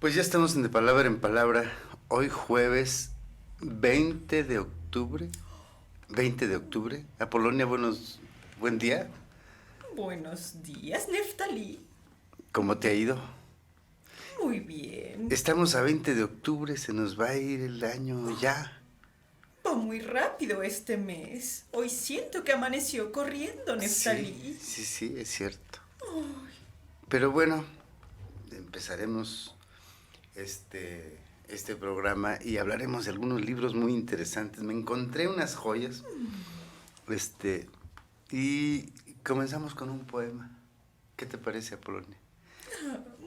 Pues ya estamos en De Palabra en Palabra. Hoy jueves 20 de octubre. 20 de octubre. Apolonia, buen día. Buenos días, Neftalí. ¿Cómo te ha ido? Muy bien. Estamos a 20 de octubre, se nos va a ir el año ya. Va muy rápido este mes. Hoy siento que amaneció corriendo, Neftalí. Sí, es cierto. Ay. Pero bueno, empezaremos este programa y hablaremos de algunos libros muy interesantes. Me encontré unas joyas. Y comenzamos con un poema. ¿Qué te parece, Apolonia?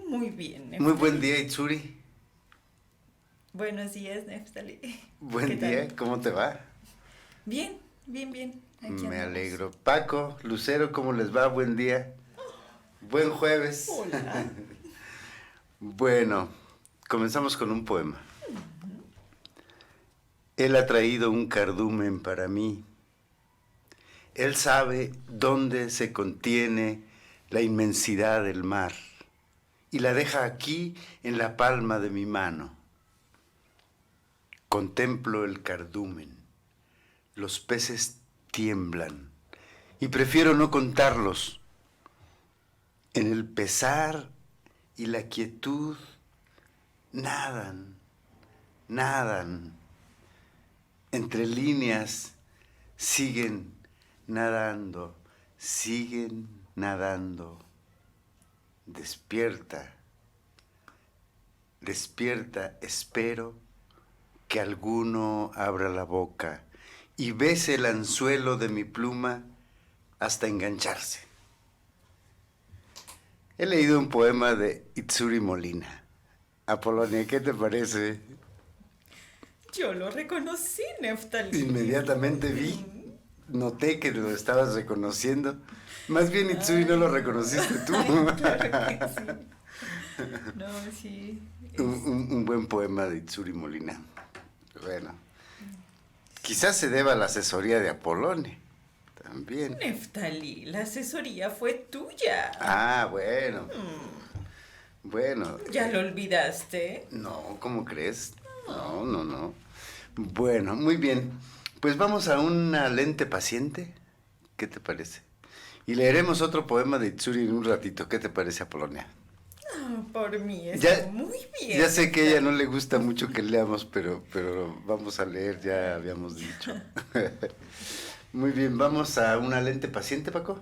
Muy bien, Neftalí. Muy buen día, Itsuri. Buenos días, Neftalí. Buen día, ¿cómo te va? Bien. Aquí Me andamos. alegro. Paco, Lucero, ¿cómo les va? Buen día. Buen jueves. Hola. Bueno, comenzamos con un poema. Él ha traído un cardumen para mí. Él sabe dónde se contiene la inmensidad del mar y la deja aquí en la palma de mi mano. Contemplo el cardumen. Los peces tiemblan y prefiero no contarlos. En el pesar y la quietud nadan. Entre líneas siguen nadando. Despierta, espero que alguno abra la boca y bese el anzuelo de mi pluma hasta engancharse. He leído un poema de Itsuri Molina. Apolonia, ¿qué te parece? Yo lo reconocí, Neftalí. Inmediatamente noté que lo estabas reconociendo. Más bien, Itsuri, no lo reconociste tú. Claro que sí. No, sí. Un buen poema de Itsuri Molina. Bueno, quizás se deba a la asesoría de Apolonia. También. Neftalí, la asesoría fue tuya. Ah, bueno. Bueno. ¿Ya lo olvidaste? No, ¿cómo crees? No. Bueno, muy bien. Pues vamos a una lente paciente. ¿Qué te parece? Y leeremos otro poema de Itsuri en un ratito. ¿Qué te parece, Apolonia? Por mí está muy bien. Ya sé que a ella no le gusta mucho que leamos, pero vamos a leer, ya habíamos dicho. Muy bien, vamos a una lente paciente, Paco.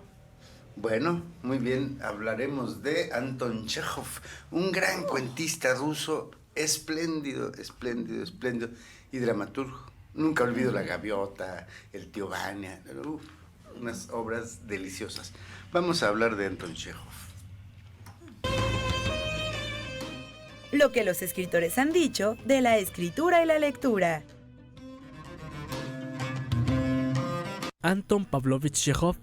Bueno, muy bien, hablaremos de Anton Chejov, un gran cuentista ruso, espléndido y dramaturgo. Nunca olvido La Gaviota, El tío Vania, unas obras deliciosas. Vamos a hablar de Anton Chejov. Lo que los escritores han dicho de la escritura y la lectura. Anton Pavlovich Chejov,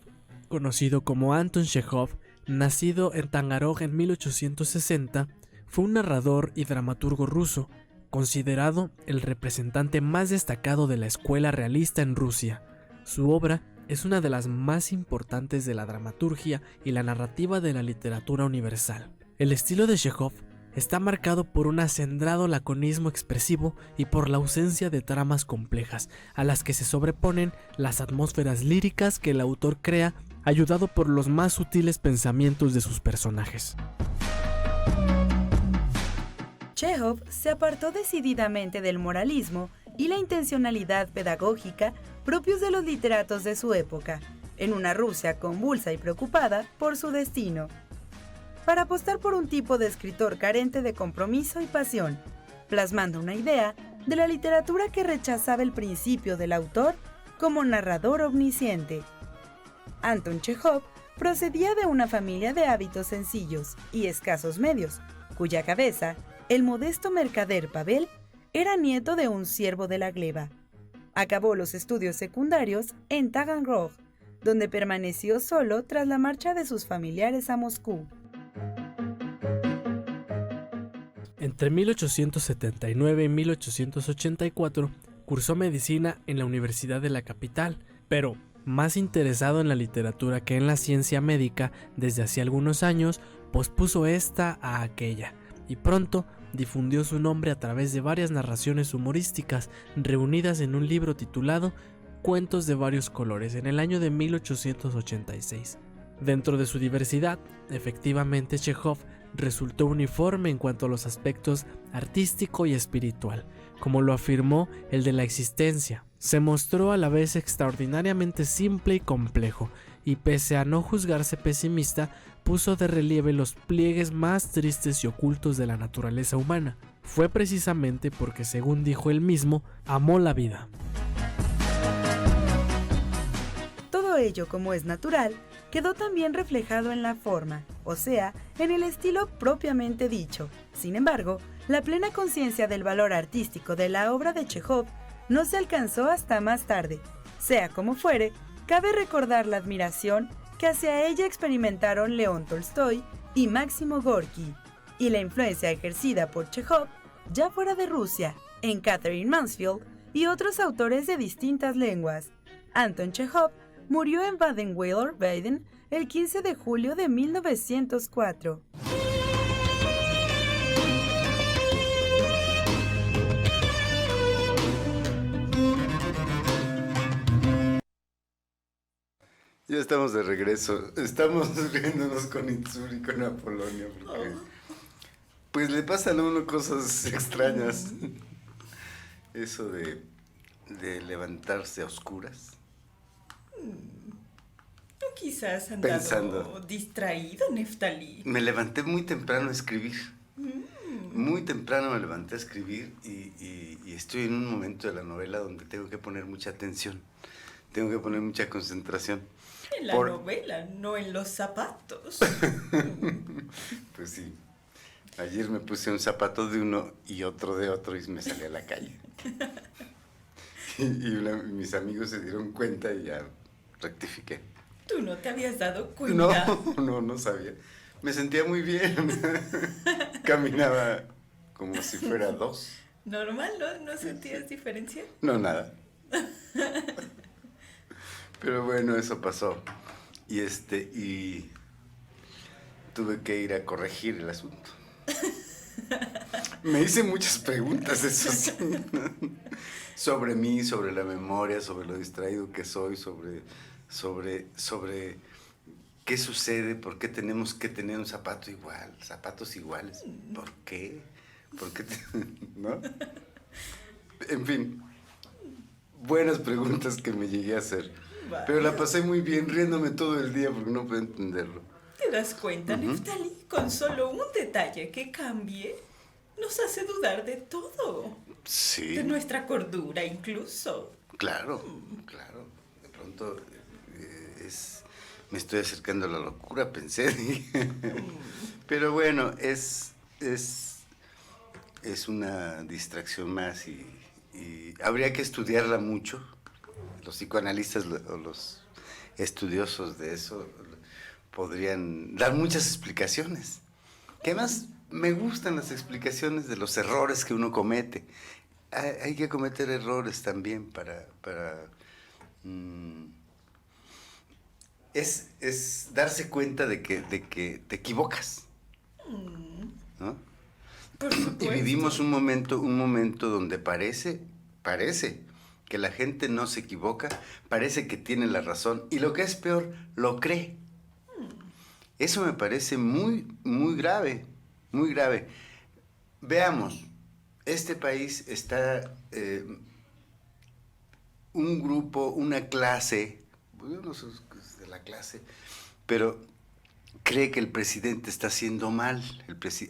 conocido como Anton Chejov, nacido en Taganrog en 1860, fue un narrador y dramaturgo ruso, considerado el representante más destacado de la escuela realista en Rusia. Su obra es una de las más importantes de la dramaturgia y la narrativa de la literatura universal. El estilo de Chejov está marcado por un acendrado laconismo expresivo y por la ausencia de tramas complejas, a las que se sobreponen las atmósferas líricas que el autor crea, ayudado por los más sutiles pensamientos de sus personajes. Chejov se apartó decididamente del moralismo y la intencionalidad pedagógica propios de los literatos de su época, en una Rusia convulsa y preocupada por su destino, para apostar por un tipo de escritor carente de compromiso y pasión, plasmando una idea de la literatura que rechazaba el principio del autor como narrador omnisciente. Anton Chejov procedía de una familia de hábitos sencillos y escasos medios, cuya cabeza, el modesto mercader Pavel, era nieto de un siervo de la gleba. Acabó los estudios secundarios en Taganrog, donde permaneció solo tras la marcha de sus familiares a Moscú. Entre 1879 y 1884 cursó medicina en la Universidad de la capital, pero más interesado en la literatura que en la ciencia médica desde hacía algunos años, pospuso esta a aquella, y pronto difundió su nombre a través de varias narraciones humorísticas reunidas en un libro titulado Cuentos de varios colores en el año de 1886. Dentro de su diversidad, efectivamente Chejov resultó uniforme en cuanto a los aspectos artístico y espiritual, como lo afirmó el de la existencia. Se mostró a la vez extraordinariamente simple y complejo, y pese a no juzgarse pesimista, puso de relieve los pliegues más tristes y ocultos de la naturaleza humana. Fue precisamente porque, según dijo él mismo, amó la vida. Todo ello, como es natural, quedó también reflejado en la forma, o sea, en el estilo propiamente dicho. Sin embargo, la plena conciencia del valor artístico de la obra de Chejov no se alcanzó hasta más tarde. Sea como fuere, cabe recordar la admiración que hacia ella experimentaron León Tolstoy y Máximo Gorki, y la influencia ejercida por Chejov, ya fuera de Rusia, en Catherine Mansfield y otros autores de distintas lenguas. Anton Chejov murió en Baden-Württemberg, Baden, el 15 de julio de 1904. Ya estamos de regreso. Estamos riéndonos con Itzur y con Apolonio porque pues le pasan a uno cosas extrañas. Eso de levantarse a oscuras. ¿Tú quizás andado Pensando. distraído, Neftalí? Me levanté muy temprano a escribir. Muy temprano me levanté a escribir y estoy en un momento de la novela donde tengo que poner mucha atención. Tengo que poner mucha concentración. En la novela, no en los zapatos. Pues sí. Ayer me puse un zapato de uno y otro de otro y me salí a la calle. Mis amigos se dieron cuenta y ya rectifiqué. ¿Tú no te habías dado cuenta? No sabía. Me sentía muy bien. Caminaba como si fuera dos. ¿Normal? ¿No sentías diferencia? No, nada. Pero bueno, eso pasó. Y tuve que ir a corregir el asunto. Me hice muchas preguntas, eso sí. Sobre mí, sobre la memoria, sobre lo distraído que soy, sobre qué sucede, por qué tenemos que tener un zapato igual, zapatos iguales. ¿Por qué? ¿No? En fin, buenas preguntas que me llegué a hacer. Vaya. Pero la pasé muy bien riéndome todo el día porque no puedo entenderlo. ¿Te das cuenta, Neftalí? Con solo un detalle que cambie, nos hace dudar de todo. Sí. De nuestra cordura, incluso. Claro. De pronto me estoy acercando a la locura, pensé. Pero bueno, es una distracción más y habría que estudiarla mucho. Los psicoanalistas o los estudiosos de eso podrían dar muchas explicaciones. Que además me gustan las explicaciones de los errores que uno comete. Hay que cometer errores también para es darse cuenta de que te equivocas, ¿no? Por supuesto. Y vivimos un momento donde parece que la gente no se equivoca, parece que tiene la razón y lo que es peor, lo cree. Eso me parece muy, muy grave, muy grave. Veamos, este país está un grupo, una clase, yo no sé de la clase, pero cree que el presidente está haciendo mal,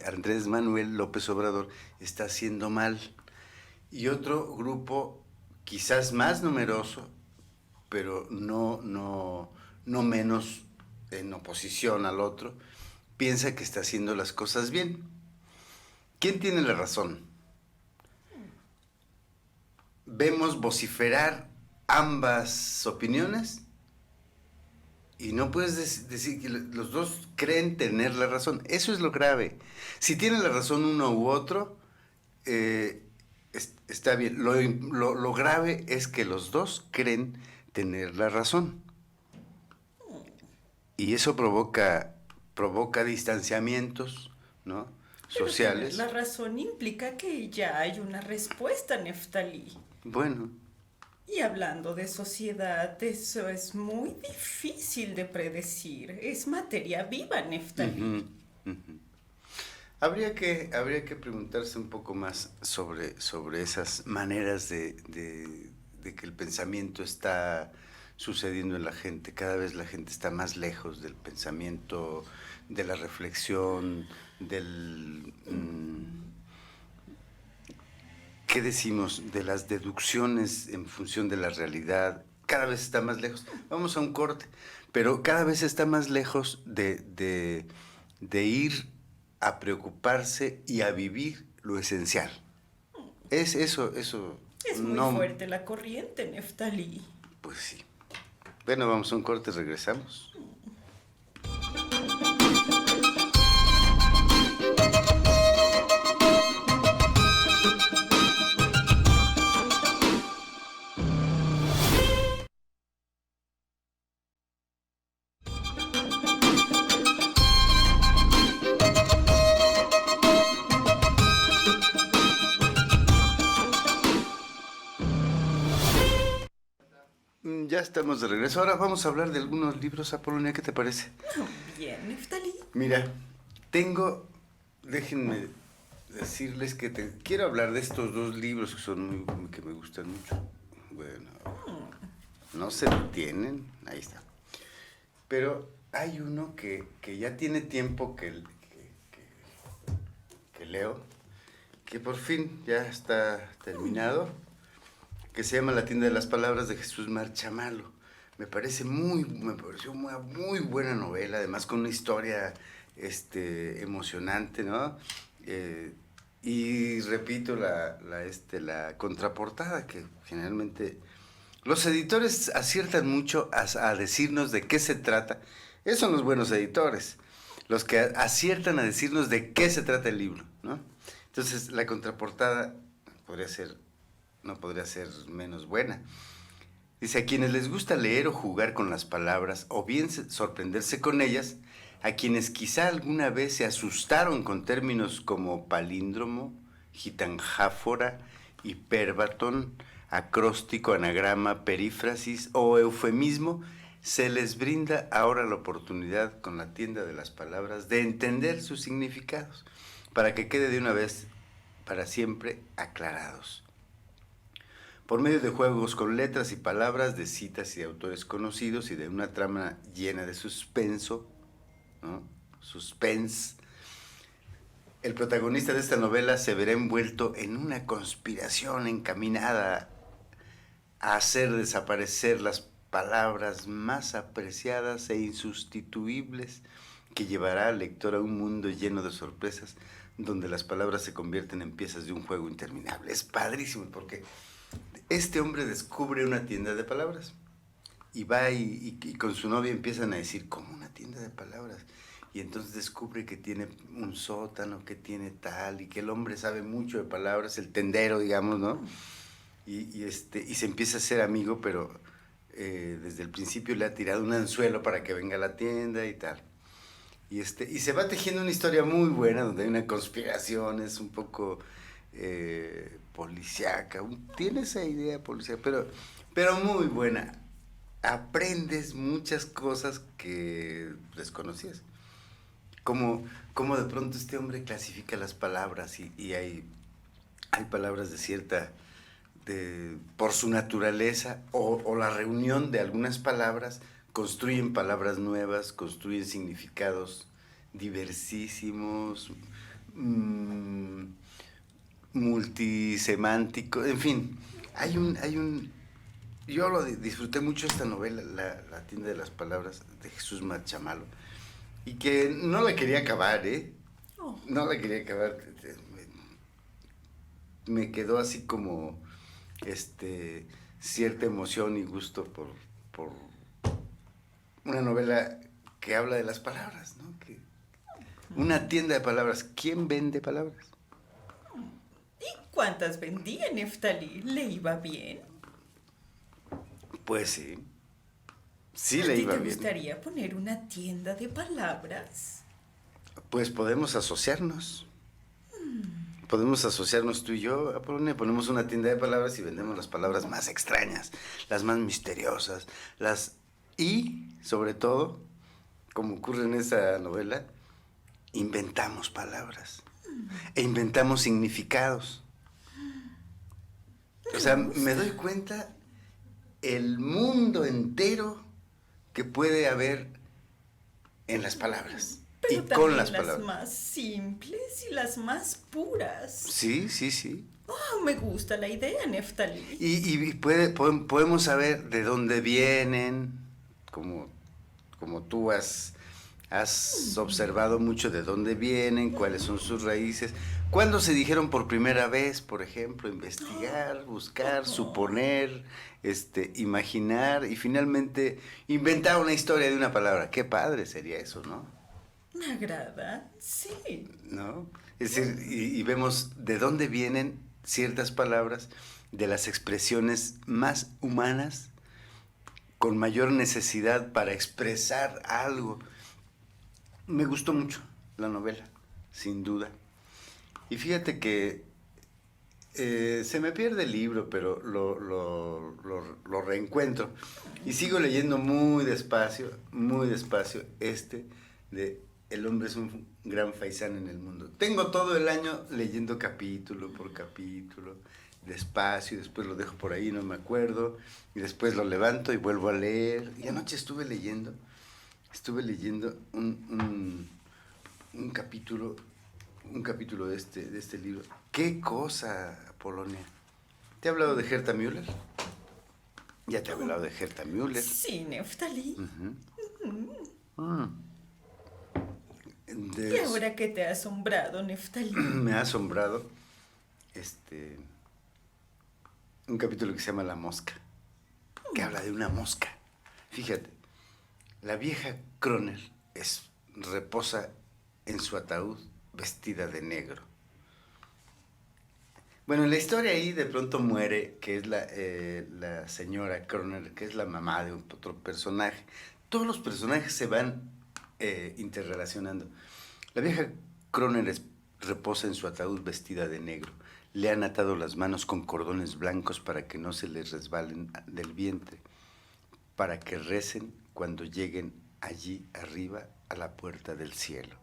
Andrés Manuel López Obrador está haciendo mal, y otro grupo quizás más numeroso, pero no menos en oposición al otro, piensa que está haciendo las cosas bien. ¿Quién tiene la razón? Vemos vociferar ambas opiniones y no puedes decir que los dos creen tener la razón. Eso es lo grave. Si tiene la razón uno u otro, está bien. Lo grave es que los dos creen tener la razón. Y eso provoca distanciamientos, ¿no? sociales. La razón implica que ya hay una respuesta, Neftalí. Bueno, Y hablando de sociedad, eso es muy difícil de predecir. Es materia viva, Neftalí. ujú, ujú. Habría que preguntarse un poco más sobre esas maneras de que el pensamiento está sucediendo en la gente. Cada vez la gente está más lejos del pensamiento, de la reflexión, ¿qué decimos? De las deducciones en función de la realidad. Cada vez está más lejos. Vamos a un corte, pero cada vez está más lejos de ir a preocuparse y a vivir lo esencial. Es eso. Es muy fuerte la corriente, Neftalí. Pues sí. Bueno, vamos a un corte, regresamos. Ya estamos de regreso. Ahora vamos a hablar de algunos libros, Apolonia, ¿qué te parece? Bien, Neftalí. Mira, déjenme decirles que quiero hablar de estos dos libros que me gustan mucho. Bueno, no se detienen, ahí está. Pero hay uno que ya tiene tiempo que leo, que por fin ya está terminado, que se llama La tienda de las palabras, de Jesús Marchamalo. Me pareció una muy buena novela, además con una historia emocionante, ¿no? Y repito la contraportada, que generalmente los editores aciertan mucho a decirnos de qué se trata. Esos son los buenos editores, los que aciertan a decirnos de qué se trata el libro, ¿no? Entonces, la contraportada no podría ser menos buena. Dice: a quienes les gusta leer o jugar con las palabras, o bien sorprenderse con ellas, a quienes quizá alguna vez se asustaron con términos como palíndromo, gitanjáfora, hipérbatón, acróstico, anagrama, perífrasis o eufemismo, se les brinda ahora la oportunidad con la tienda de las palabras de entender sus significados, para que quede de una vez para siempre aclarados. Por medio de juegos con letras y palabras, de citas y de autores conocidos y de una trama llena de suspenso, ¿no? Suspense, el protagonista de esta novela se verá envuelto en una conspiración encaminada a hacer desaparecer las palabras más apreciadas e insustituibles, que llevará al lector a un mundo lleno de sorpresas, donde las palabras se convierten en piezas de un juego interminable. Es padrísimo, porque este hombre descubre una tienda de palabras y va y con su novia empiezan a decir: ¿cómo una tienda de palabras? Y entonces descubre que tiene un sótano, que tiene tal, y que el hombre sabe mucho de palabras, el tendero, digamos, ¿no? Y se empieza a ser amigo, pero desde el principio le ha tirado un anzuelo para que venga a la tienda y tal. Y se va tejiendo una historia muy buena, donde hay una conspiración, es un poco policíaca, tiene esa idea policíaca, pero muy buena. Aprendes muchas cosas que desconocías. Como de pronto este hombre clasifica las palabras y hay palabras por su naturaleza o la reunión de algunas palabras construyen palabras nuevas, construyen significados diversísimos, multisemánticos, en fin, yo disfruté mucho esta novela, La tienda de las palabras, de Jesús Marchamalo, y que no la quería acabar, no la quería acabar, me quedó así como cierta emoción y gusto por una novela que habla de las palabras, ¿no? Una tienda de palabras. ¿Quién vende palabras? ¿Y cuántas vendía, Neftalí? ¿Le iba bien? Pues sí. Sí le iba bien. ¿A ti te gustaría poner una tienda de palabras? Pues podemos asociarnos. podemos asociarnos tú y yo, Apolonia, ponemos una tienda de palabras y vendemos las palabras más extrañas, las más misteriosas, y, sobre todo, como ocurre en esa novela, inventamos palabras e inventamos significados. O sea, me doy cuenta el mundo entero que puede haber en las palabras. Pero y también con las las palabras. más simples y las más puras. Sí, sí, sí. Oh, me gusta la idea, Neftalí. Y podemos saber de dónde vienen, como tú has observado mucho de dónde vienen, cuáles son sus raíces, cuándo se dijeron por primera vez, por ejemplo, investigar, buscar, suponer, imaginar y finalmente inventar una historia de una palabra. Qué padre sería eso, ¿no? Me agrada, sí. ¿No? Es decir, y vemos de dónde vienen ciertas palabras, de las expresiones más humanas, con mayor necesidad para expresar algo. Me gustó mucho la novela, sin duda. Y fíjate que se me pierde el libro, pero lo reencuentro. Y sigo leyendo muy despacio, de El hombre es un gran faisán en el mundo. Tengo todo el año leyendo capítulo por capítulo, despacio, y después lo dejo por ahí, no me acuerdo, y después lo levanto y vuelvo a leer. Y anoche estuve leyendo un capítulo de este libro. ¡Qué cosa, Polonia! ¿Te he hablado de Herta Müller? Ya te he hablado de Herta Müller. Sí, Neftalí. De ¿Y ahora qué te ha asombrado, Neftalí? Me ha asombrado un capítulo que se llama La mosca, que habla de una mosca. Fíjate, la vieja Kroner reposa en su ataúd vestida de negro. Bueno, en la historia ahí de pronto muere, que es la señora Kroner, que es la mamá de otro personaje. Todos los personajes se van interrelacionando. La vieja Kroner reposa en su ataúd vestida de negro. Le han atado las manos con cordones blancos para que no se les resbalen del vientre, para que recen cuando lleguen allí arriba a la puerta del cielo.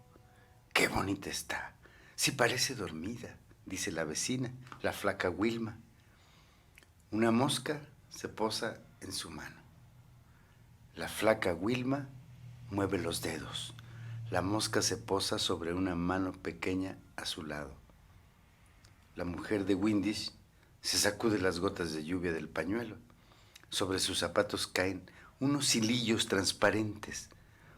¡Qué bonita está! Sí parece dormida, dice la vecina, la flaca Wilma. Una mosca se posa en su mano. La flaca Wilma mueve los dedos. La mosca se posa sobre una mano pequeña a su lado. La mujer de Windisch se sacude las gotas de lluvia del pañuelo. Sobre sus zapatos caen unos hilillos transparentes.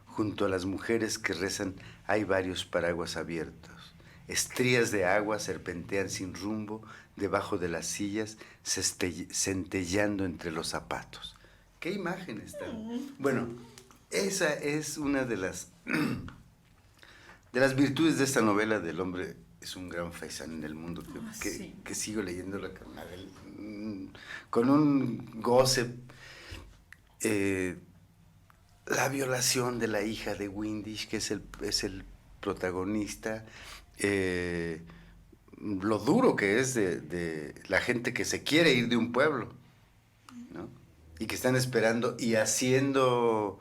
Junto a las mujeres que rezan hay varios paraguas abiertos. Estrías de agua serpentean sin rumbo debajo de las sillas, centellando entre los zapatos. ¡Qué imagen está! Bueno, esa es una de las virtudes de esta novela del hombre es un gran faisán en el mundo, que sigo leyéndola con un goce. La violación de la hija de Windisch, que es el protagonista, lo duro que es de la gente que se quiere ir de un pueblo, ¿no? Y que están esperando y haciendo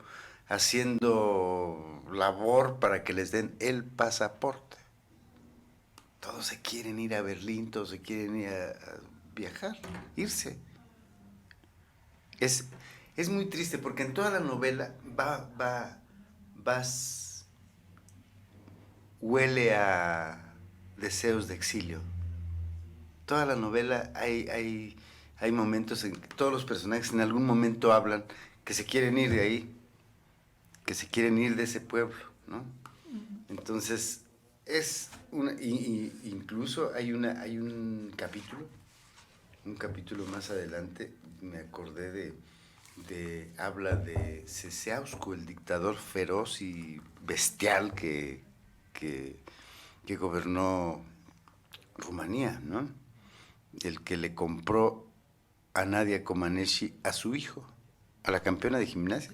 labor para que les den el pasaporte. Todos se quieren ir a Berlín, todos se quieren ir a viajar, irse. Es muy triste porque en toda la novela huele a deseos de exilio. Toda la novela hay momentos en que todos los personajes en algún momento hablan que se quieren ir de ahí, que se quieren ir de ese pueblo, ¿no? Entonces, incluso hay un capítulo más adelante, me acordé habla de Ceausescu, el dictador feroz y bestial que gobernó Rumanía, ¿no? El que le compró a Nadia Comaneci a su hijo, a la campeona de gimnasia.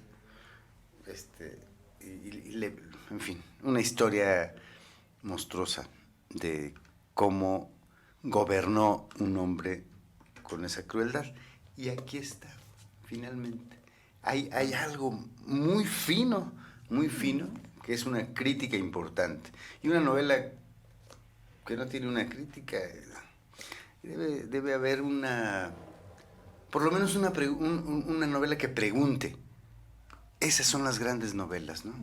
En fin, una historia monstruosa de cómo gobernó un hombre con esa crueldad. Y aquí está, finalmente. Hay algo muy fino, que es una crítica importante. Y una novela que no tiene una crítica, debe haber por lo menos una novela que pregunte. Esas son las grandes novelas, ¿no?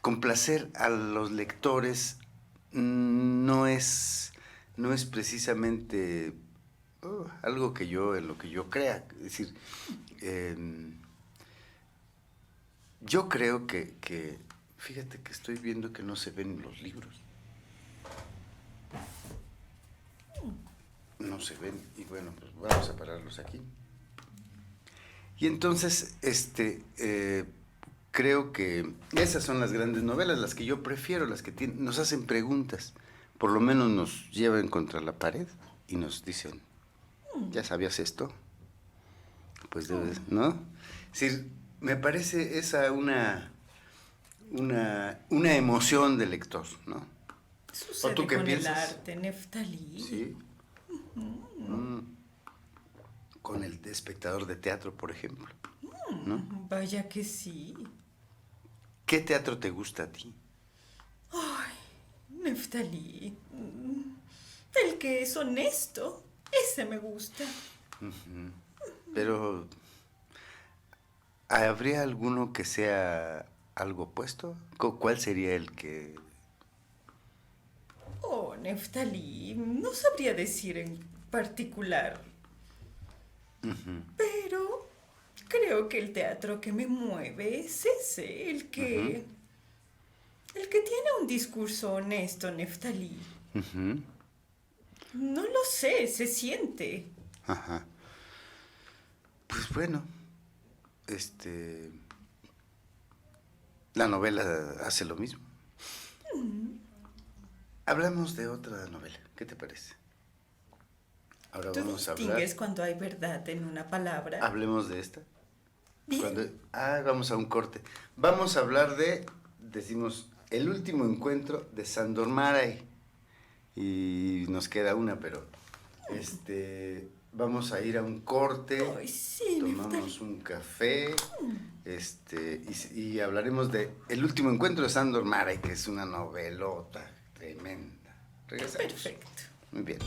Complacer a los lectores no es precisamente algo en lo que yo crea. Es decir, yo creo que, fíjate que estoy viendo que no se ven los libros. No se ven, y bueno, pues vamos a pararlos aquí. Y entonces, creo que esas son las grandes novelas, las que yo prefiero, las que nos hacen preguntas, por lo menos nos llevan contra la pared y nos dicen, ¿ya sabías esto? Pues debes, ¿no? Es decir, me parece esa una emoción del lector, ¿no? Sucede ¿O tú qué con piensas? el arte, Neftalí. Sí. Con el espectador de teatro, por ejemplo, ¿no? Vaya que sí. ¿Qué teatro te gusta a ti? Ay, Neftalí. El que es honesto, ese me gusta. Pero, ¿habría alguno que sea algo opuesto? ¿Cuál sería el que...? Oh, Neftalí, no sabría decir en particular. Pero creo que el teatro que me mueve es ese, el que tiene un discurso honesto, Neftalí. No lo sé, se siente. Ajá. Pues bueno, la novela hace lo mismo. Hablamos de otra novela, ¿qué te parece? Ahora ¿Tú vamos a hablar. distingues cuando hay verdad en una palabra? Hablemos de esta. Bien. Vamos a un corte. Vamos a hablar decimos, el último encuentro de Sándor Márai. Y nos queda una, pero vamos a ir a un corte. Ay, sí, tomamos un café. Y hablaremos de El último encuentro de Sándor Márai, que es una novelota tremenda. Regresamos. Perfecto. Muy bien.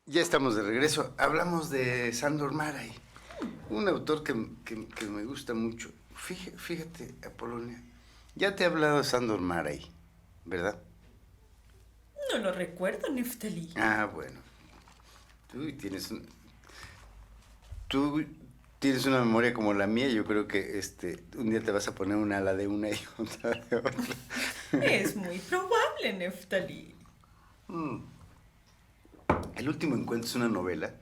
Ya estamos de regreso. Hablamos de Sándor Márai, un autor que me gusta mucho. Fíjate, Apolonia, ya te he hablado de Sándor Márai, ¿verdad? No lo recuerdo, Neftalí. Bueno. Tú tienes una memoria como la mía. Yo creo que un día te vas a poner un ala de una y otra de otra. Es muy probable, Neftalí. El último encuentro es una novela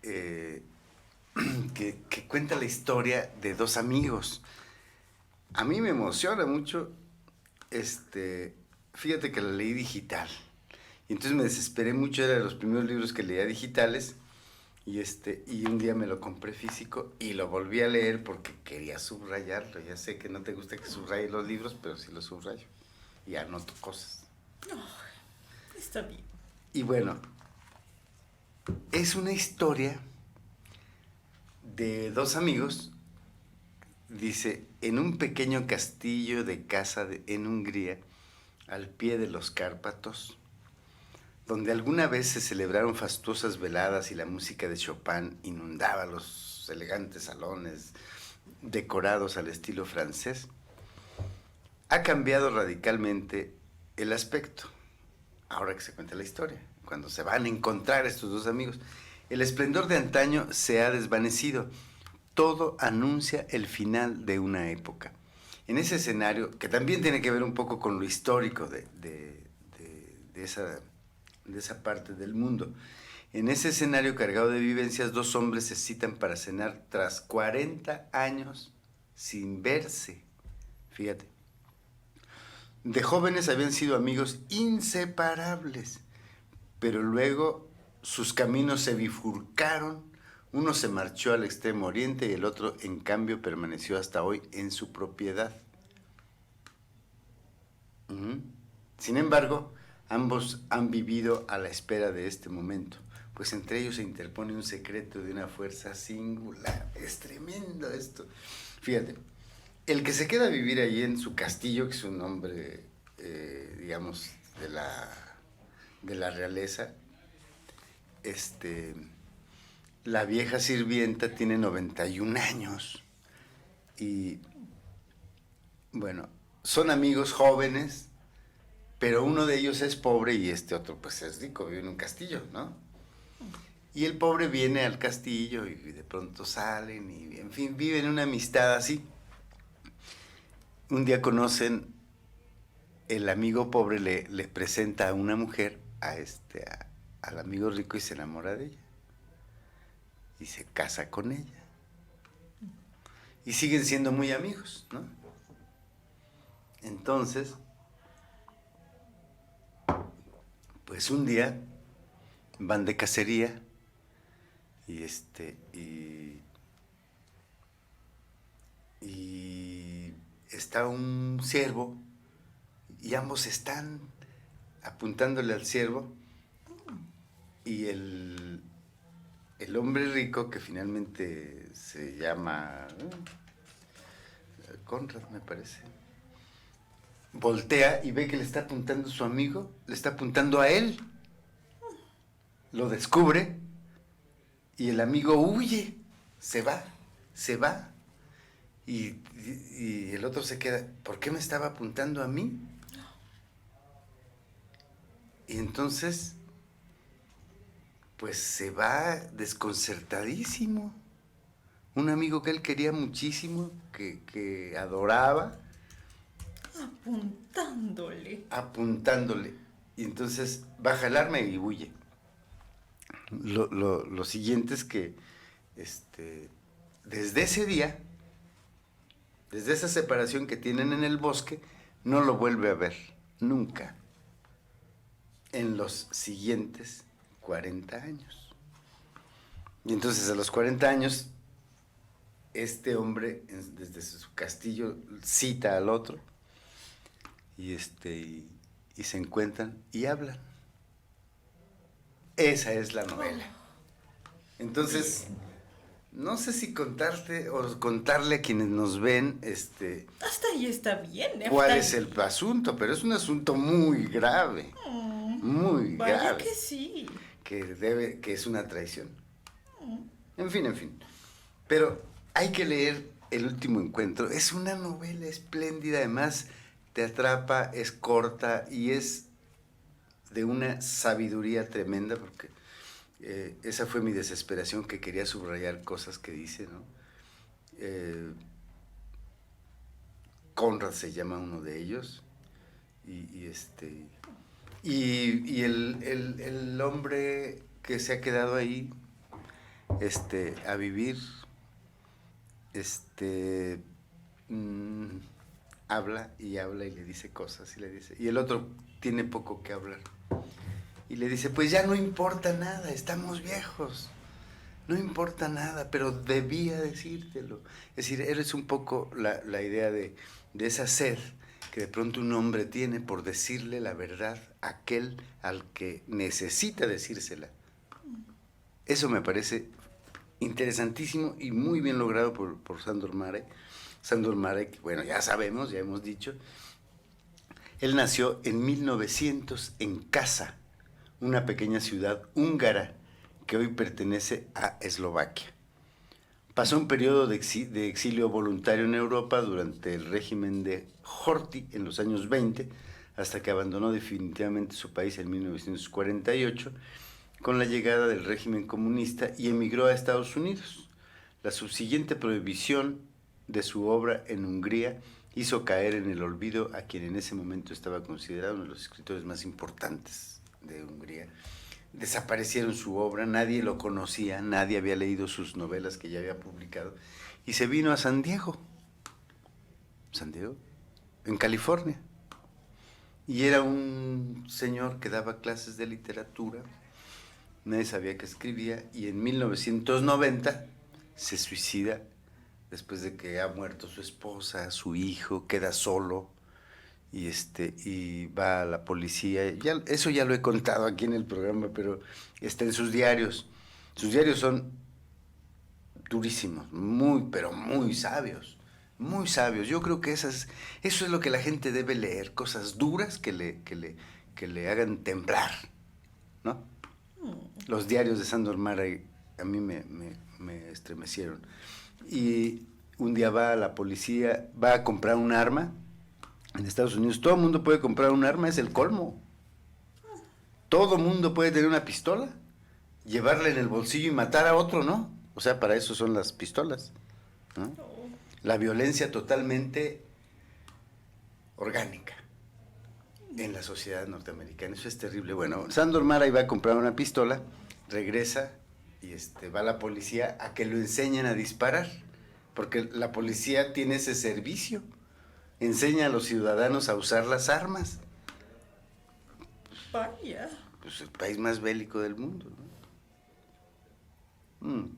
que cuenta la historia de dos amigos. A mí me emociona mucho. Fíjate que la leí digital. Y entonces me desesperé mucho. Era de los primeros libros que leía digitales. Y un día me lo compré físico y lo volví a leer porque quería subrayarlo. Ya sé que no te gusta que subraye los libros, pero sí los subrayo. Y anoto cosas. Está bien. Y bueno, es una historia de dos amigos. Dice, en un pequeño castillo de casa en Hungría, al pie de los Cárpatos, donde alguna vez se celebraron fastuosas veladas y la música de Chopin inundaba los elegantes salones decorados al estilo francés, ha cambiado radicalmente el aspecto. Ahora que se cuenta la historia, cuando se van a encontrar estos dos amigos, el esplendor de antaño se ha desvanecido. Todo anuncia el final de una época. En ese escenario, que también tiene que ver un poco con lo histórico de esa parte del mundo, En ese escenario cargado de vivencias, dos hombres se citan para cenar tras 40 años sin verse. Fíjate. De jóvenes habían sido amigos inseparables, pero luego sus caminos se bifurcaron. Uno se marchó al extremo oriente y el otro, en cambio, permaneció hasta hoy en su propiedad. Sin embargo, ambos han vivido a la espera de este momento, pues entre ellos se interpone un secreto de una fuerza singular. Es tremendo esto. Fíjate, el que se queda a vivir allí en su castillo, que es un hombre, digamos, de la realeza, la vieja sirvienta tiene 91 años y, bueno, son amigos jóvenes, pero uno de ellos es pobre y este otro pues es rico, vive en un castillo, ¿no? Y el pobre viene al castillo y de pronto salen y, en fin, viven una amistad así. Un día conocen, el amigo pobre le presenta a una mujer al amigo rico y se enamora de ella. Y se casa con ella. Y siguen siendo muy amigos, ¿no? Entonces, pues un día van de cacería y está un ciervo y ambos están apuntándole al ciervo y el hombre rico, que finalmente se llama Conrad, me parece, voltea y ve que le está apuntando a su amigo, le está apuntando a él. Lo descubre y el amigo huye, se va. Y el otro se queda, ¿por qué me estaba apuntando a mí? Y entonces, pues se va desconcertadísimo. Un amigo que él quería muchísimo, que adoraba. Apuntándole. Y entonces baja el arma y huye. Lo siguiente es que desde ese día, desde esa separación que tienen en el bosque, no lo vuelve a ver, nunca, en los siguientes 40 años. Y entonces a los 40 años, este hombre, desde su castillo, cita al otro, y se encuentran y hablan. Esa es la novela. Entonces, no sé si contarte o contarle a quienes nos ven, Hasta ahí está bien. cuál es el asunto, pero es un asunto muy grave, muy vaya grave. que sí. Que es una traición. En fin. Pero hay que leer El último encuentro. Es una novela espléndida, además te atrapa, es corta y es de una sabiduría tremenda, porque esa fue mi desesperación, que quería subrayar cosas que dice, ¿no? Conrad se llama uno de ellos, y el hombre que se ha quedado ahí a vivir, habla y le dice cosas y el otro tiene poco que hablar y le dice, pues ya no importa nada, estamos viejos, no importa nada, pero debía decírtelo. Es decir, eres un poco la idea de esa sed que de pronto un hombre tiene por decirle la verdad a aquel al que necesita decírsela. Eso me parece interesantísimo y muy bien logrado por Sándor Márai. Sándor Márai, bueno, ya sabemos, ya hemos dicho, él nació en 1900 en Kasa, una pequeña ciudad húngara que hoy pertenece a Eslovaquia. Pasó un periodo de exilio voluntario en Europa durante el régimen de Horthy en los años 20, hasta que abandonó definitivamente su país en 1948 con la llegada del régimen comunista y emigró a Estados Unidos. La subsiguiente prohibición de su obra en Hungría hizo caer en el olvido a quien en ese momento estaba considerado uno de los escritores más importantes de Hungría, desaparecieron su obra, nadie lo conocía, nadie había leído sus novelas que ya había publicado, y se vino a San Diego, en California, y era un señor que daba clases de literatura, nadie sabía que escribía, y en 1990 se suicida después de que ha muerto su esposa, su hijo, queda solo, y va a la policía. Eso ya lo he contado aquí en el programa, pero está en sus diarios. Sus diarios son durísimos, pero muy sabios, muy sabios. Yo creo que eso es lo que la gente debe leer, cosas duras que le hagan temblar, ¿no? Los diarios de Sándor Márai a mí me estremecieron. Y un día va a la policía, va a comprar un arma. En Estados Unidos todo el mundo puede comprar un arma, es el colmo. Todo el mundo puede tener una pistola, llevarla en el bolsillo y matar a otro, ¿no? O sea, para eso son las pistolas, ¿no? La violencia totalmente orgánica en la sociedad norteamericana. Eso es terrible. Bueno, Sándor Márai va a comprar una pistola, regresa y va a la policía a que lo enseñen a disparar, porque la policía tiene ese servicio, enseña a los ciudadanos a usar las armas. Vaya. Pues el país más bélico del mundo, ¿no?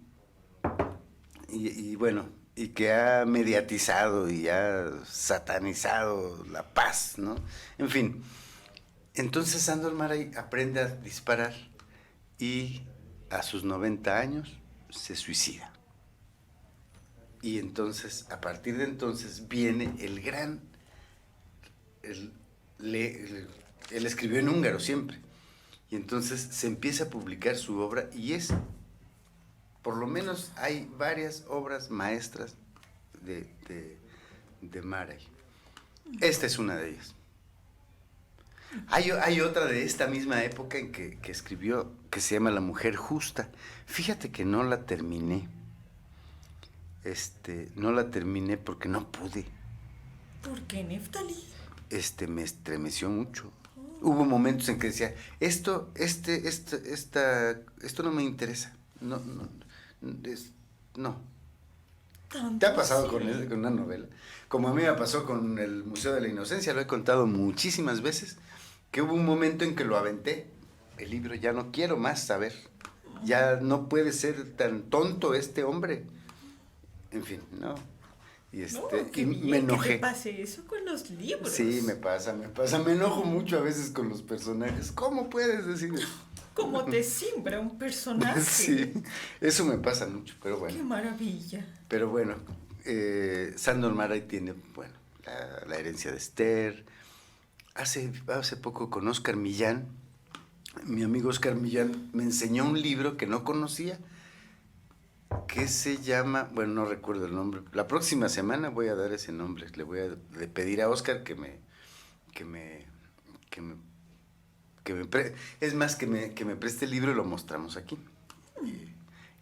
Y bueno, y que ha mediatizado y ha satanizado la paz, ¿no? En fin, entonces Sándor Márai aprende a disparar y a sus 90 años se suicida. Y entonces, a partir de entonces, viene el gran... Él escribió en húngaro siempre. Y entonces se empieza a publicar su obra y por lo menos hay varias obras maestras de Márai. Esta es una de ellas. Hay otra de esta misma época en que escribió, que se llama La mujer justa. Fíjate que no la terminé. No la terminé porque no pude. ¿Por qué, Neftalí? Me estremeció mucho. Hubo momentos en que decía, esto no me interesa. No. ¿Te ha pasado con una novela? Como a mí me pasó con el Museo de la Inocencia, lo he contado muchísimas veces, que hubo un momento en que lo aventé. El libro ya no quiero más saber. Ya no puede ser tan tonto este hombre. En fin, ¿no? Y me enojé. ¿Que te pase eso con los libros? Sí, me pasa. Me enojo mucho a veces con los personajes. ¿Cómo puedes decir eso? ¿Cómo te simbra un personaje? Sí, eso me pasa mucho, pero bueno. ¡Qué maravilla! Pero bueno, Sándor Márai tiene, bueno, la herencia de Esther. Hace poco con Oscar Millán, mi amigo Oscar Millán me enseñó un libro que no conocía, que se llama, bueno, no recuerdo el nombre. La próxima semana voy a dar ese nombre. Le voy a pedir a Oscar que me preste el libro y lo mostramos aquí.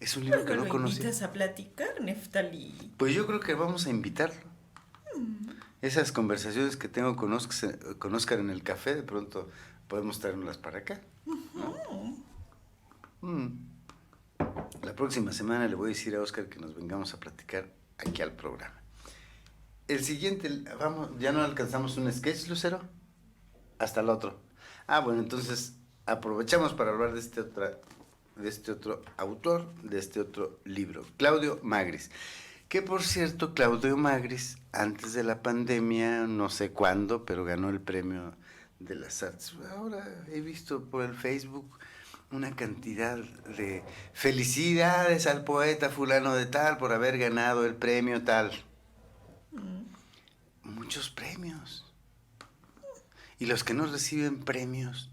Es un libro que no conocía. ¿Lo invitas a platicar, Neftalí? Pues yo creo que vamos a invitarlo. Esas conversaciones que tengo con Oscar en el café, de pronto podemos traerlas para acá, ¿no? La próxima semana le voy a decir a Oscar que nos vengamos a platicar aquí al programa. El siguiente, ¿ya no alcanzamos un sketch, Lucero? Hasta el otro. Bueno, entonces aprovechamos para hablar de este otro autor, de este otro libro, Claudio Magris. Que por cierto, Claudio Magris, antes de la pandemia, no sé cuándo, pero ganó el premio de las artes. Ahora he visto por el Facebook una cantidad de felicidades al poeta fulano de tal por haber ganado el premio tal. Muchos premios. Y los que no reciben premios,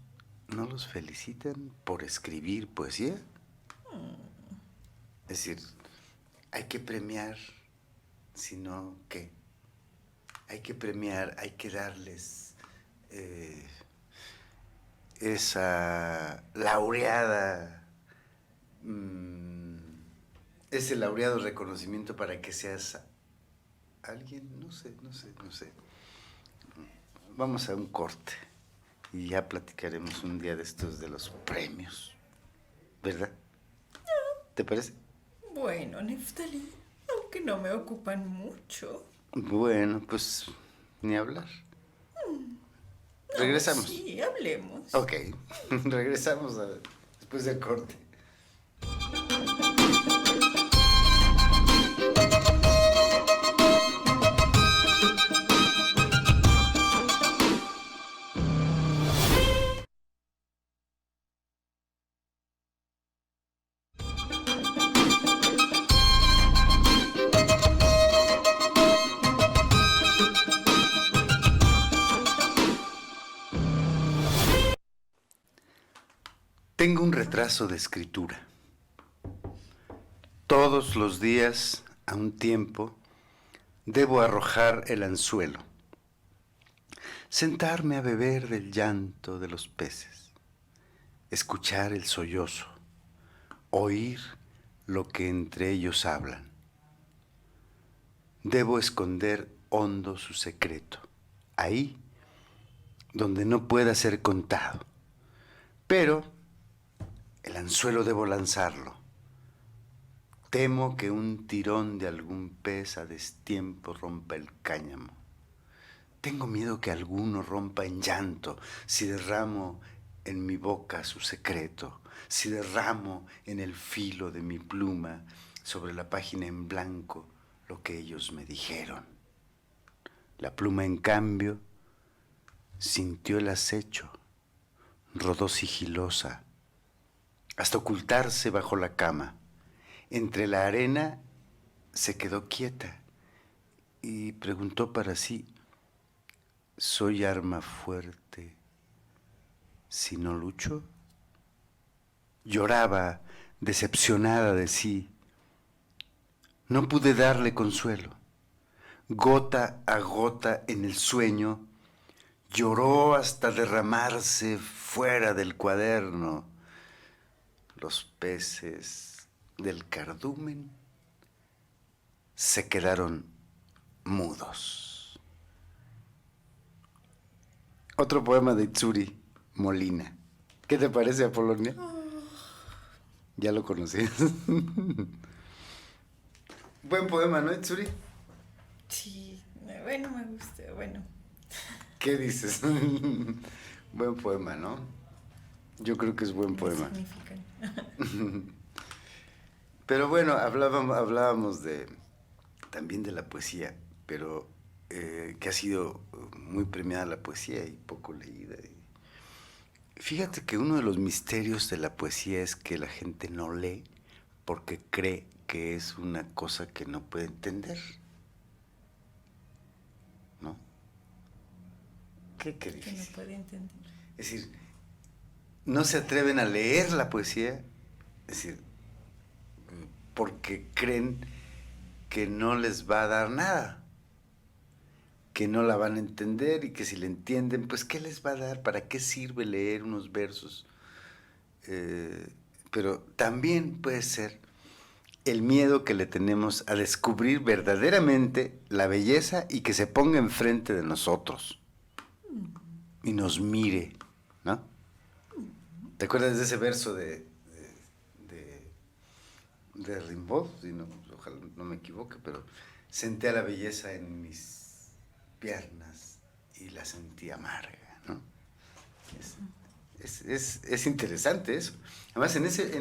¿no los felicitan por escribir poesía? Es decir, hay que premiar, sino ¿qué? Hay que premiar, hay que darles esa laureada, ese laureado reconocimiento para que seas alguien, no sé. Vamos a un corte y ya platicaremos un día de estos de los premios. ¿verdad? ¿Te parece? Bueno, Neftalí, aunque no me ocupan mucho. Bueno, pues ni hablar. Regresamos. Sí, hablemos. Ok, regresamos después del corte. Tengo un retraso de escritura. Todos los días, a un tiempo, debo arrojar el anzuelo, sentarme a beber del llanto de los peces, escuchar el sollozo, oír lo que entre ellos hablan. Debo esconder hondo su secreto, ahí donde no pueda ser contado. Pero el anzuelo debo lanzarlo. Temo que un tirón de algún pez a destiempo rompa el cáñamo. Tengo miedo que alguno rompa en llanto si derramo en mi boca su secreto, si derramo en el filo de mi pluma sobre la página en blanco lo que ellos me dijeron. La pluma, en cambio, sintió el acecho, rodó sigilosa, hasta ocultarse bajo la cama. Entre la arena se quedó quieta y preguntó para sí: ¿soy arma fuerte si no lucho? Lloraba, decepcionada de sí. No pude darle consuelo. Gota a gota en el sueño, lloró hasta derramarse fuera del cuaderno. Los peces del cardumen se quedaron mudos. Otro poema de Itsuri Molina. ¿Qué te parece, Apolonia? Ya lo conocías. Buen poema, ¿no, Itsuri? Sí, bueno, me gusta, bueno. ¿Qué dices? Buen poema, ¿no? Yo creo que es buen poema. Significan. Pero bueno, hablábamos también de la poesía, pero que ha sido muy premiada la poesía y poco leída. Fíjate que uno de los misterios de la poesía es que la gente no lee porque cree que es una cosa que no puede entender, ¿no? ¿Qué Que no difícil? puede entender. Es decir, no se atreven a leer la poesía, es decir, porque creen que no les va a dar nada, que no la van a entender y que si la entienden, pues ¿qué les va a dar? ¿Para qué sirve leer unos versos? Pero también puede ser el miedo que le tenemos a descubrir verdaderamente la belleza y que se ponga enfrente de nosotros y nos mire, ¿no? ¿Te acuerdas de ese verso de Rimbaud? Si no, ojalá no me equivoque, pero senté a la belleza en mis piernas y la sentí amarga, ¿no? Es interesante eso. Además, en ese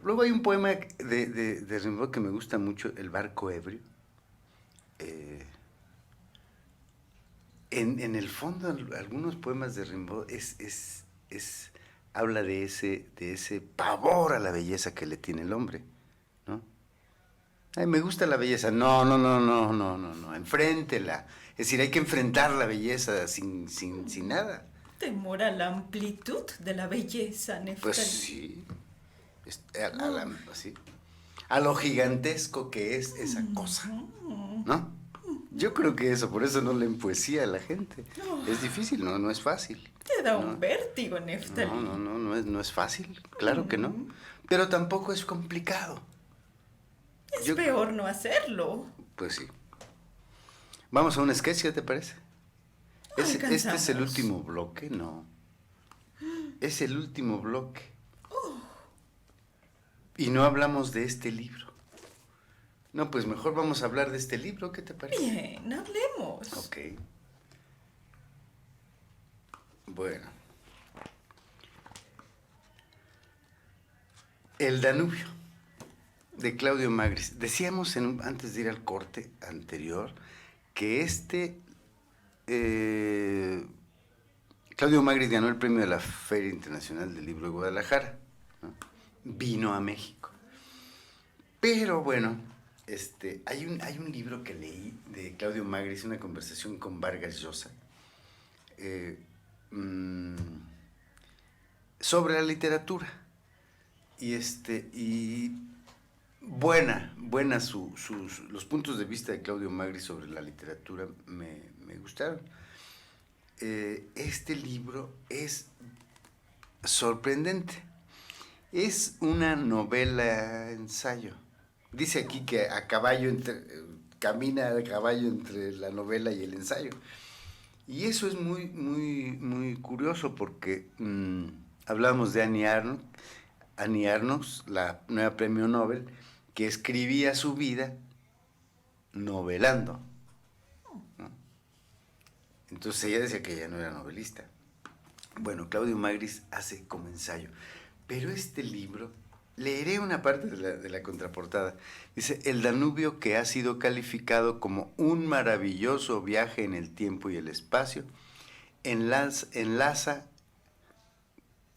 luego hay un poema de Rimbaud que me gusta mucho, El barco ebrio. En el fondo, algunos poemas de Rimbaud habla de ese pavor a la belleza que le tiene el hombre, ¿no? Ay, me gusta la belleza. No, enfréntela. Es decir, hay que enfrentar la belleza sin nada. Temor a la amplitud de la belleza, Neftalí. Pues sí. Así. A lo gigantesco que es esa cosa, ¿no? Yo creo que por eso no leen poesía a la gente. Es difícil, no es fácil. Te da un vértigo, Neftalí. No es fácil, claro que no. Pero tampoco es complicado. Es peor no hacerlo. Pues sí. Vamos a un sketch, ¿qué te parece? Este es el último bloque, no. Es el último bloque. Y no hablamos de este libro. No, pues mejor vamos a hablar de este libro, ¿qué te parece? Bien, hablemos. Ok. Bueno. El Danubio, de Claudio Magris. Decíamos antes de ir al corte anterior que Claudio Magris ganó el premio de la Feria Internacional del Libro de Guadalajara, ¿no? Vino a México. Pero bueno, hay un libro que leí de Claudio Magris, una conversación con Vargas Llosa, sobre la literatura. Y buena los puntos de vista de Claudio Magri sobre la literatura me gustaron. Este libro es sorprendente. Es una novela ensayo. Dice aquí que camina a caballo entre la novela y el ensayo. Y eso es muy, muy, muy curioso porque hablamos de Annie Ernaux, la nueva premio Nobel, que escribía su vida novelando, ¿no? Entonces ella decía que ella no era novelista. Bueno, Claudio Magris hace como ensayo. Pero este libro, leeré una parte de la contraportada. Dice, el Danubio, que ha sido calificado como un maravilloso viaje en el tiempo y el espacio, enlaza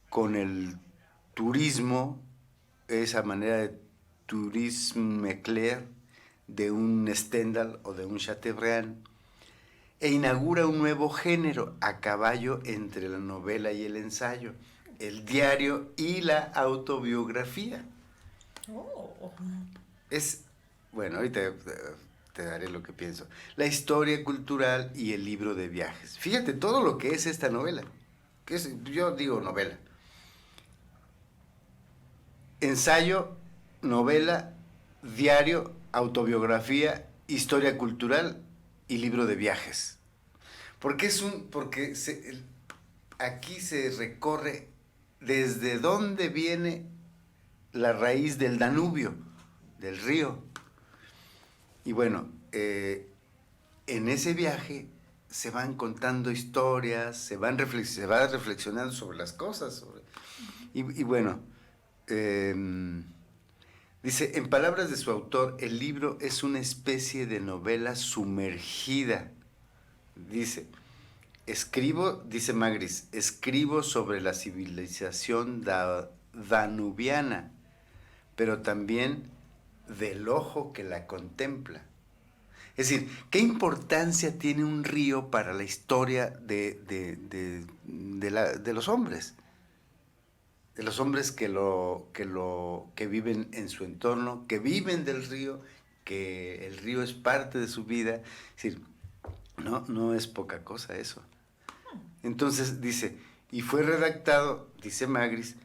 con el turismo, esa manera de tourisme éclair de un Stendhal o de un Chateaubriand, e inaugura un nuevo género a caballo entre la novela y el ensayo, el diario y la autobiografía. Oh. Bueno, ahorita te daré lo que pienso. La historia cultural y el libro de viajes. Fíjate todo lo que es esta novela. Yo digo novela. Ensayo, novela, diario, autobiografía, historia cultural y libro de viajes. Porque aquí se recorre desde dónde viene la raíz del Danubio, del río. Y bueno, en ese viaje se van contando historias, se va reflexionando sobre las cosas. Y bueno, dice, en palabras de su autor, el libro es una especie de novela sumergida. Dice Magris, escribo sobre la civilización danubiana, pero también del ojo que la contempla. Es decir, ¿qué importancia tiene un río para la historia de los hombres? De los hombres que viven en su entorno, que viven del río, que el río es parte de su vida. Es decir, no es poca cosa eso. Entonces dice, y fue redactado, dice Magris,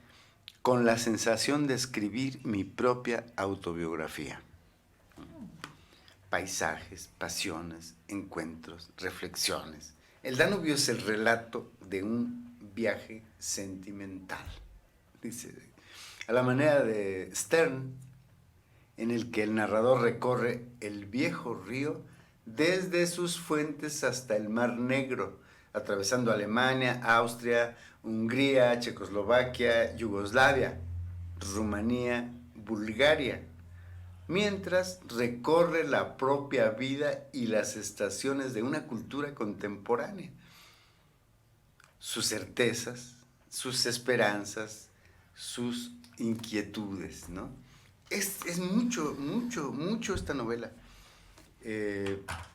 con la sensación de escribir mi propia autobiografía. Paisajes, pasiones, encuentros, reflexiones. El Danubio es el relato de un viaje sentimental. Dice, a la manera de Stern, en el que el narrador recorre el viejo río desde sus fuentes hasta el Mar Negro, atravesando Alemania, Austria, Hungría, Checoslovaquia, Yugoslavia, Rumanía, Bulgaria, mientras recorre la propia vida y las estaciones de una cultura contemporánea, sus certezas, sus esperanzas, sus inquietudes, ¿no? Es mucho esta novela.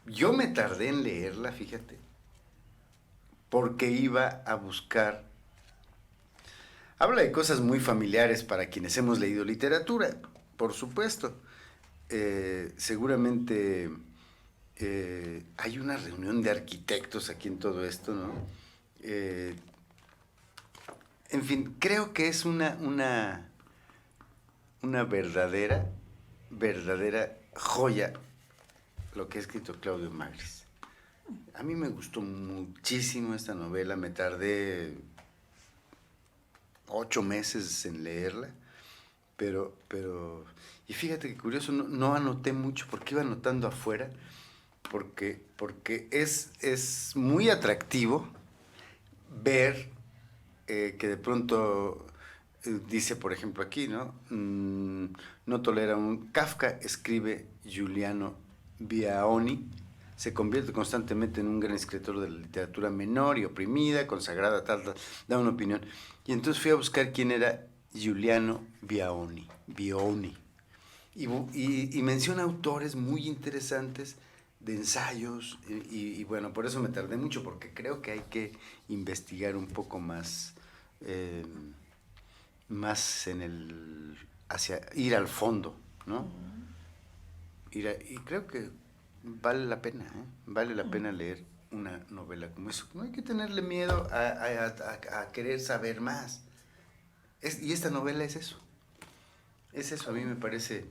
Yo me tardé en leerla, fíjate, porque iba a buscar. Habla de cosas muy familiares para quienes hemos leído literatura, por supuesto. Seguramente hay una reunión de arquitectos aquí en todo esto, ¿no? En fin, creo que es una verdadera joya lo que ha escrito Claudio Magris. A mí me gustó muchísimo esta novela, me tardé 8 meses en leerla, y fíjate que curioso, no anoté mucho porque iba anotando afuera, porque es muy atractivo ver que de pronto dice, por ejemplo, aquí, ¿no? No tolera Kafka escribe Giuliano Viaoni, se convierte constantemente en un gran escritor de la literatura menor y oprimida, consagrada, tal, da una opinión. Y entonces fui a buscar quién era Giuliano Viaoni. Y menciona autores muy interesantes de ensayos, y bueno, por eso me tardé mucho, porque creo que hay que investigar un poco más, más ir al fondo, ¿no? Y creo que vale la pena, vale la pena leer una novela como eso. No hay que tenerle miedo a querer saber más. Y esta novela es eso. Es eso, a mí me parece.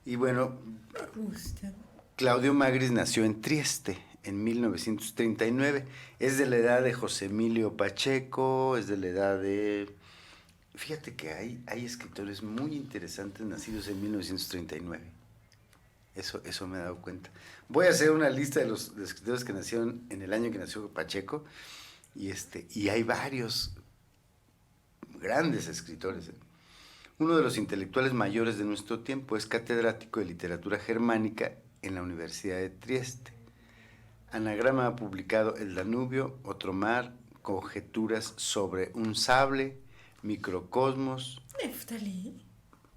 Y bueno, Me gusta. Claudio Magris nació en Trieste en 1939. Es de la edad de José Emilio Pacheco, es de la edad de... Fíjate que hay escritores muy interesantes nacidos en 1939. Eso me he dado cuenta. Voy a hacer una lista de los escritores que nacieron en el año que nació Pacheco, y hay varios grandes escritores. Uno de los intelectuales mayores de nuestro tiempo es catedrático de literatura germánica en la Universidad de Trieste. Anagrama ha publicado El Danubio, Otro mar, Conjeturas sobre un sable, Microcosmos. Neftalí,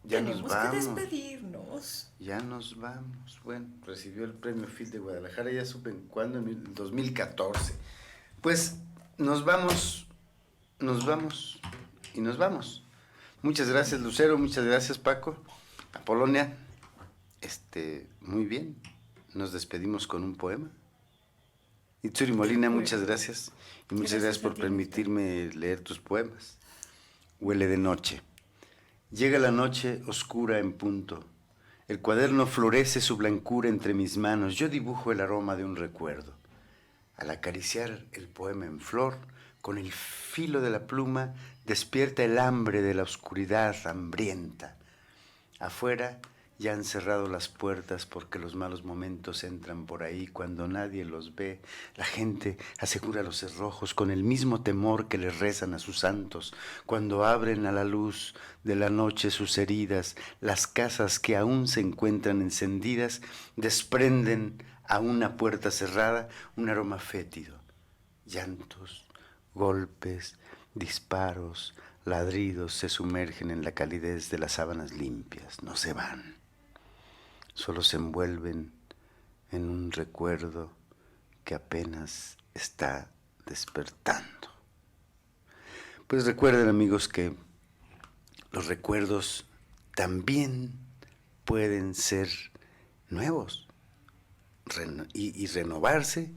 Ya tenemos nos vamos. que despedirnos. Ya nos vamos. Bueno, recibió el premio Phil de Guadalajara, ya supe en cuándo, en el 2014. Pues nos vamos y nos vamos. Muchas gracias, Lucero, muchas gracias, Paco. Apolonia, muy bien. Nos despedimos con un poema. Itsuri Molina, muchas gracias. Y muchas gracias por permitirme leer tus poemas. Huele de noche. Llega la noche oscura en punto. El cuaderno florece su blancura entre mis manos. Yo dibujo el aroma de un recuerdo. Al acariciar el poema en flor, con el filo de la pluma, despierta el hambre de la oscuridad hambrienta. Afuera ya han cerrado las puertas porque los malos momentos entran por ahí cuando nadie los ve. La gente asegura los cerrojos con el mismo temor que les rezan a sus santos. Cuando abren a la luz de la noche sus heridas, las casas que aún se encuentran encendidas desprenden a una puerta cerrada un aroma fétido. Llantos, golpes, disparos, ladridos se sumergen en la calidez de las sábanas limpias, no se van. Solo se envuelven en un recuerdo que apenas está despertando. Pues recuerden, amigos, que los recuerdos también pueden ser nuevos y renovarse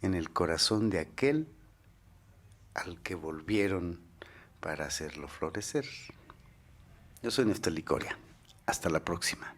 en el corazón de aquel al que volvieron para hacerlo florecer. Yo soy Neftalí Coria. Hasta la próxima.